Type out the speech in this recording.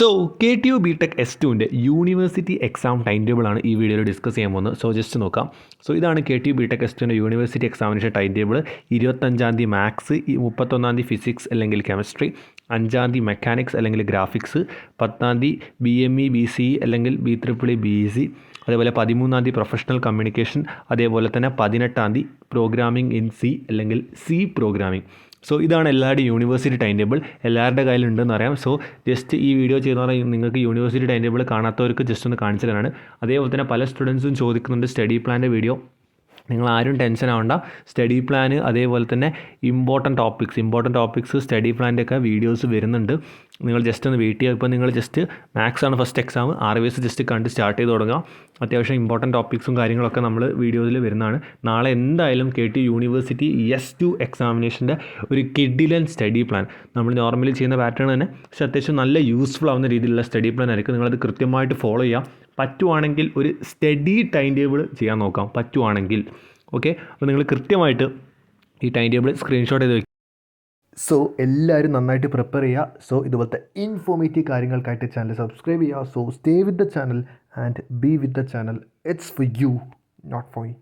So KTU BTech S2ൻ്റെ university exam time ടേബിളാണ് ഈ വീഡിയോയിൽ ഡിസ്കസ് ചെയ്യാൻ പോകുന്നത്. സോ ജസ്റ്റ് നോക്കാം. സോ ഇതാണ് KTU BTech S2ൻ്റെ university examination time table. 25 maths, 31 physics അല്ലെങ്കിൽ കെമിസ്ട്രി, 5 മെക്കാനിക്സ് അല്ലെങ്കിൽ ഗ്രാഫിക്സ്, 10 BME BCE അല്ലെങ്കിൽ BEEE BEC, അതേപോലെ 13 പ്രൊഫഷണൽ കമ്മ്യൂണിക്കേഷൻ, അതേപോലെ തന്നെ 18 പ്രോഗ്രാമിംഗ് ഇൻ C അല്ലെങ്കിൽ C പ്രോഗ്രാമിംഗ്. സോ ഇതാണ് എല്ലാവരുടെയും യൂണിവേഴ്സിറ്റി ടൈം ടേബിൾ. എല്ലാവരുടെ കയ്യിലുണ്ടെന്ന് അറിയാം. സോ ജസ്റ്റ് ഈ വീഡിയോ ചെയ്യുന്ന നിങ്ങൾക്ക് യൂണിവേഴ്സിറ്റി ടൈം ടേബിൾ കാണാത്തവർക്ക് ജസ്റ്റ് ഒന്ന് കാണിച്ചു തരാനാണ്. അതേപോലെ തന്നെ പല സ്റ്റുഡൻസും ചോദിക്കുന്നുണ്ട് സ്റ്റഡി പ്ലാൻ്റെ വീഡിയോ. നിങ്ങൾ ആരും ടെൻഷൻ ആവണ്ട. സ്റ്റഡി പ്ലാന് അതേപോലെ തന്നെ ഇമ്പോർട്ടൻറ്റ് ടോപ്പിക്സ് സ്റ്റഡി പ്ലാൻ്റെ ഒക്കെ വീഡിയോസ് വരുന്നുണ്ട്. നിങ്ങൾ ജസ്റ്റ് ഒന്ന് വെയിറ്റ് ചെയ്യുക. ഇപ്പോൾ നിങ്ങൾ ജസ്റ്റ് മാത്സ് ആണ് ഫസ്റ്റ് എക്സാം, RVS ജസ്റ്റ് കണ്ട് സ്റ്റാർട്ട് ചെയ്ത് തുടങ്ങുക. അത്യാവശ്യം ഇമ്പോർട്ടൻറ്റ് ടോപ്പിക്സും കാര്യങ്ങളൊക്കെ നമ്മൾ വീഡിയോയിൽ വരുന്നതാണ്. നാളെ എന്തായാലും KTU യൂണിവേഴ്സിറ്റി S2 എക്സാമിനേഷൻ്റെ ഒരു കിഡിലൻ സ്റ്റഡി പ്ലാൻ നമ്മൾ നോർമലി ചെയ്യുന്ന പാറ്റേൺ തന്നെ, പക്ഷേ അത്യാവശ്യം നല്ല യൂസ്ഫുൾ ആവുന്ന രീതിയിലുള്ള സ്റ്റഡി പ്ലാൻ ആയിരിക്കും. നിങ്ങളത് കൃത്യമായിട്ട് ഫോളോ ചെയ്യുക. പറ്റുവാണെങ്കിൽ ഒരു സ്റ്റഡി ടൈം ടേബിൾ ചെയ്യാൻ നോക്കാം പറ്റുവാണെങ്കിൽ. ഓക്കെ, അപ്പോൾ നിങ്ങൾ കൃത്യമായിട്ട് ഈ ടൈം ടേബിൾ സ്ക്രീൻഷോട്ട് ചെയ്ത് വയ്ക്കുക. സോ എല്ലാവരും നന്നായിട്ട് പ്രിപ്പയർ ചെയ്യുക. സോ ഇതുപോലത്തെ ഇൻഫോർമേറ്റീവ് കാര്യങ്ങൾക്കായിട്ട് ചാനൽ സബ്സ്ക്രൈബ് ചെയ്യുക. So stay with the channel and be with the channel. It's for you, not for U.